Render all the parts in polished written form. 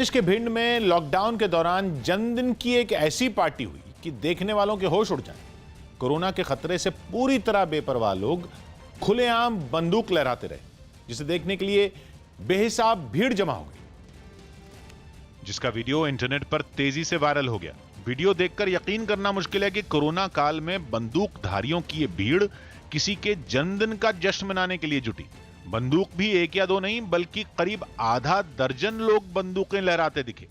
प्रदेश के भिंड में लॉकडाउन के दौरान जन्मदिन की एक ऐसी पार्टी हुई कि देखने वालों के होश उड़ जाए। कोरोना के खतरे से पूरी तरह बेपरवाह लोग खुलेआम बंदूक लहराते रहे, जिसे देखने के लिए बेहिसाब भीड़ जमा हो गई, जिसका वीडियो इंटरनेट पर तेजी से वायरल हो गया। वीडियो देखकर यकीन करना मुश्किल है कि कोरोना काल में बंदूकधारियों की ये भीड़ किसी के जन्मदिन का जश्न मनाने के लिए जुटी। बंदूक भी एक या दो नहीं, बल्कि करीब आधा दर्जन लोग बंदूकें लहराते दिखे।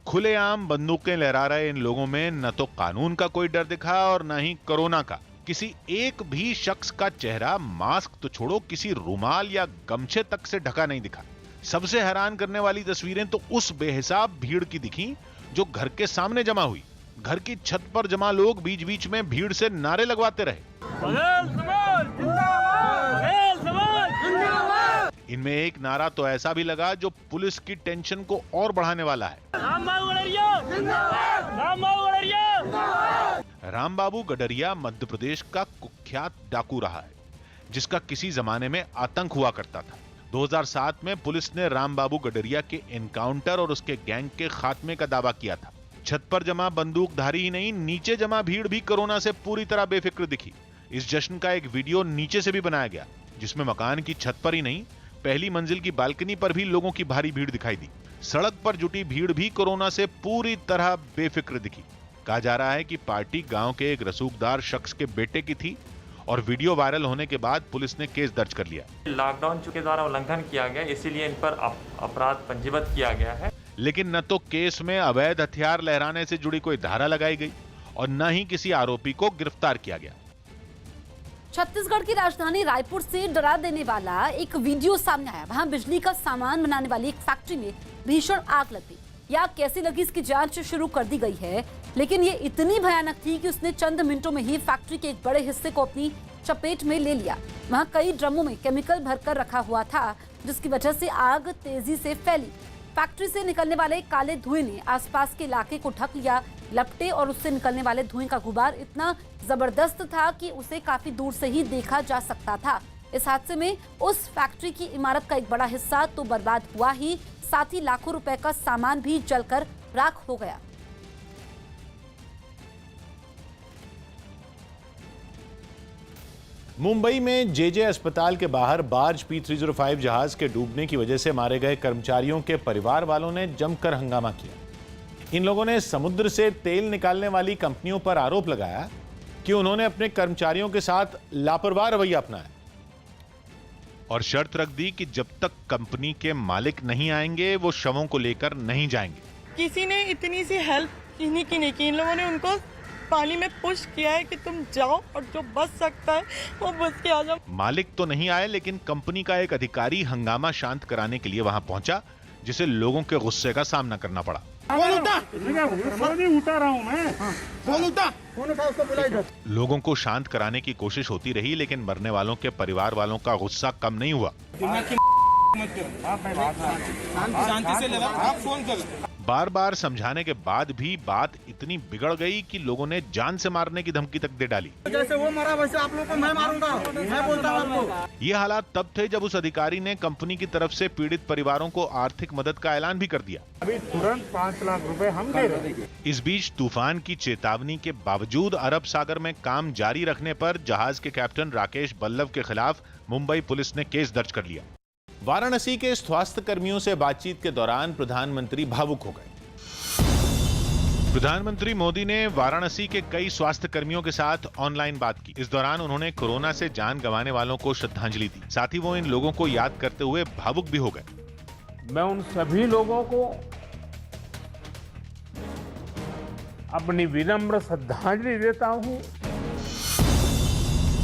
खुलेआम बंदूकें लहरा रहे इन लोगों में न तो कानून का कोई डर दिखा और न ही कोरोना का। किसी एक भी शख्स का चेहरा मास्क तो छोड़ो, किसी रुमाल या गमछे तक से ढका नहीं दिखा। सबसे हैरान करने वाली तस्वीरें तो उस बेहिसाब भीड़ की दिखी जो घर के सामने जमा हुई। घर की छत पर जमा लोग बीच बीच में भीड़ से नारे लगवाते रहे। इनमें एक नारा तो ऐसा भी लगा जो पुलिस की टेंशन को और बढ़ाने वाला है। रामबाबू गडरिया मध्य प्रदेश का कुख्यात डाकू रहा है, जिसका किसी जमाने में आतंक हुआ करता था। 2007 में पुलिस ने रामबाबू गडरिया के एनकाउंटर और उसके गैंग के खात्मे का दावा किया था। छत पर जमा बंदूकधारी ही नहीं, नीचे जमा भीड़ भी कोरोना से पूरी तरह बेफिक्र दिखी। इस जश्न का एक वीडियो नीचे से भी बनाया गया, जिसमें मकान की छत पर ही नहीं, पहली मंजिल की बालकनी पर भी लोगों की भारी भीड़ दिखाई दी। सड़क पर जुटी भीड़ भी कोरोना से पूरी तरह बेफिक्र दिखी। कहा जा रहा है कि पार्टी गांव के एक रसूखदार शख्स के बेटे की थी और वीडियो वायरल होने के बाद पुलिस ने केस दर्ज कर लिया। लॉकडाउन के द्वारा उल्लंघन किया गया, इसीलिए इन पर अपराध पंजीबद्ध किया गया है। लेकिन न तो केस में अवैध हथियार लहराने से जुड़ी कोई धारा लगाई गई और न ही किसी आरोपी को गिरफ्तार किया गया। छत्तीसगढ़ की राजधानी रायपुर से डरा देने वाला एक वीडियो सामने आया। वहां बिजली का सामान बनाने वाली एक फैक्ट्री में भीषण आग लग गई। यह आग कैसे लगी, इसकी जांच शुरू कर दी गई है, लेकिन ये इतनी भयानक थी कि उसने चंद मिनटों में ही फैक्ट्री के एक बड़े हिस्से को अपनी चपेट में ले लिया। वहां कई ड्रमों में केमिकल भरकर रखा हुआ था, जिसकी वजह से आग तेजी से फैली। फैक्ट्री से निकलने वाले काले धुएं ने आसपास के इलाके को ढक लिया। लपटे और उससे निकलने वाले धुएं का गुबार इतना जबरदस्त था कि उसे काफी दूर से ही देखा जा सकता था। इस हादसे में उस फैक्ट्री की इमारत का एक बड़ा हिस्सा तो बर्बाद हुआ ही, साथ ही लाखों रुपए का सामान भी जलकर राख हो गया। मुंबई में जेजे अस्पताल के बाहर बार्ज P305 जहाज के डूबने की वजह से मारे गए कर्मचारियों के परिवार वालों ने जमकर हंगामा किया। इन लोगों ने समुद्र से तेल निकालने वाली कंपनियों पर आरोप लगाया कि उन्होंने अपने कर्मचारियों के साथ लापरवाह रवैया अपनाया और शर्त रख दी कि जब तक कंपनी के मालिक नहीं आएंगे वो शवों को लेकर नहीं जाएंगे। किसी ने इतनी सी हेल्प नहीं की। इन लोगों ने उनको पानी में पुश किया है कि तुम जाओ और जो बच सकता है वो बच के आ जाओ। मालिक तो नहीं आए, लेकिन कंपनी का एक अधिकारी हंगामा शांत कराने के लिए वहां पहुंचा, जिसे लोगों के गुस्से का सामना करना पड़ा। लोगों को शांत कराने की कोशिश होती रही, लेकिन मरने वालों के परिवार वालों का गुस्सा कम नहीं हुआ। बार बार समझाने के बाद भी बात इतनी बिगड़ गई कि लोगों ने जान से मारने की धमकी तक दे डाली। जैसे वो मरा वैसे आप लोगों को मैं मारूंगा, मैं बोलता हूं आपको। ये हालात तब थे जब उस अधिकारी ने कंपनी की तरफ से पीड़ित परिवारों को आर्थिक मदद का ऐलान भी कर दिया। अभी तुरंत 5 लाख रुपए हम दे रहे हैं। इस बीच तूफान की चेतावनी के बावजूद अरब सागर में काम जारी रखने पर जहाज के कैप्टन राकेश बल्लभ के खिलाफ मुंबई पुलिस ने केस दर्ज कर लिया। वाराणसी के स्वास्थ्य कर्मियों से बातचीत के दौरान प्रधानमंत्री भावुक हो गए। प्रधानमंत्री मोदी ने वाराणसी के कई स्वास्थ्य कर्मियों के साथ ऑनलाइन बात की। इस दौरान उन्होंने कोरोना से जान गंवाने वालों को श्रद्धांजलि दी। साथ ही वो इन लोगों को याद करते हुए भावुक भी हो गए। मैं उन सभी लोगों को अपनी विनम्र श्रद्धांजलि देता हूं।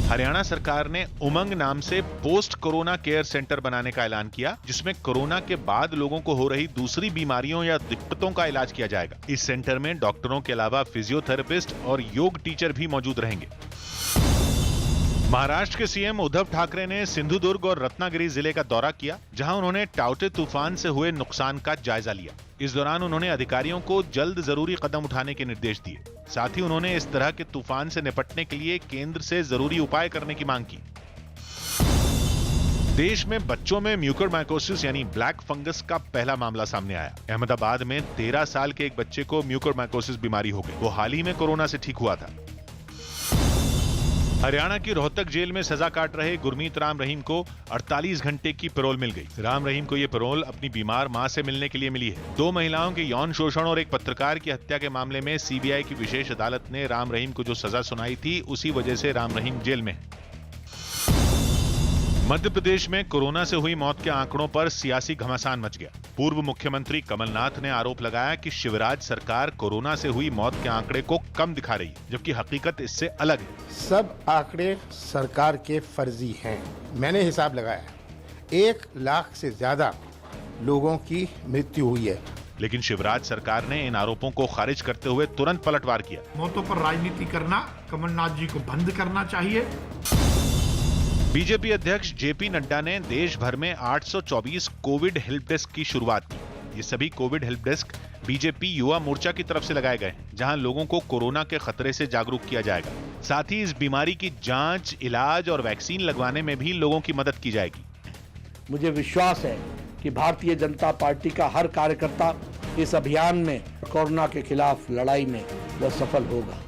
हरियाणा सरकार ने उमंग नाम से पोस्ट कोरोना केयर सेंटर बनाने का ऐलान किया, जिसमें कोरोना के बाद लोगों को हो रही दूसरी बीमारियों या दिक्कतों का इलाज किया जाएगा। इस सेंटर में डॉक्टरों के अलावा फिजियोथेरेपिस्ट और योग टीचर भी मौजूद रहेंगे। महाराष्ट्र के सीएम उद्धव ठाकरे ने सिंधुदुर्ग और रत्नागिरी जिले का दौरा किया, जहां उन्होंने टाउटे तूफान से हुए नुकसान का जायजा लिया। इस दौरान उन्होंने अधिकारियों को जल्द जरूरी कदम उठाने के निर्देश दिए। साथ ही उन्होंने इस तरह के तूफान से निपटने के लिए केंद्र से जरूरी उपाय करने की मांग की। देश में बच्चों में म्यूकोरमाइकोसिस यानी ब्लैक फंगस का पहला मामला सामने आया। अहमदाबाद में 13 साल के एक बच्चे को म्यूकोरमाइकोसिस बीमारी हो गई। वो हाल ही में कोरोना से ठीक हुआ था। हरियाणा की रोहतक जेल में सजा काट रहे गुरमीत राम रहीम को 48 घंटे की पैरोल मिल गई। राम रहीम को यह पैरोल अपनी बीमार मां से मिलने के लिए मिली है। 2 महिलाओं के यौन शोषण और एक पत्रकार की हत्या के मामले में सीबीआई की विशेष अदालत ने राम रहीम को जो सजा सुनाई थी, उसी वजह से राम रहीम जेल में है। मध्य प्रदेश में कोरोना से हुई मौत के आंकड़ों पर सियासी घमासान मच गया। पूर्व मुख्यमंत्री कमलनाथ ने आरोप लगाया कि शिवराज सरकार कोरोना से हुई मौत के आंकड़े को कम दिखा रही है, जबकि हकीकत इससे अलग है। सब आंकड़े सरकार के फर्जी हैं। मैंने हिसाब लगाया, 1 लाख से ज्यादा लोगों की मृत्यु हुई है। लेकिन शिवराज सरकार ने इन आरोपों को खारिज करते हुए तुरंत पलटवार किया। मौतों पर राजनीति करना कमलनाथ जी को बंद करना चाहिए। बीजेपी अध्यक्ष जेपी नड्डा ने देश भर में 824 कोविड हेल्प डेस्क की शुरुआत की। ये सभी Covid help desk BJP Yuva Morcha की तरफ से लगाए गए हैं, जहां लोगों को कोरोना के खतरे से जागरूक किया जाएगा। साथ ही इस बीमारी की जांच, इलाज और वैक्सीन लगवाने में भी लोगों की मदद की जाएगी। मुझे विश्वास है कि भारतीय जनता पार्टी का हर कार्यकर्ता इस अभियान में कोरोना के खिलाफ लड़ाई में वह सफल होगा।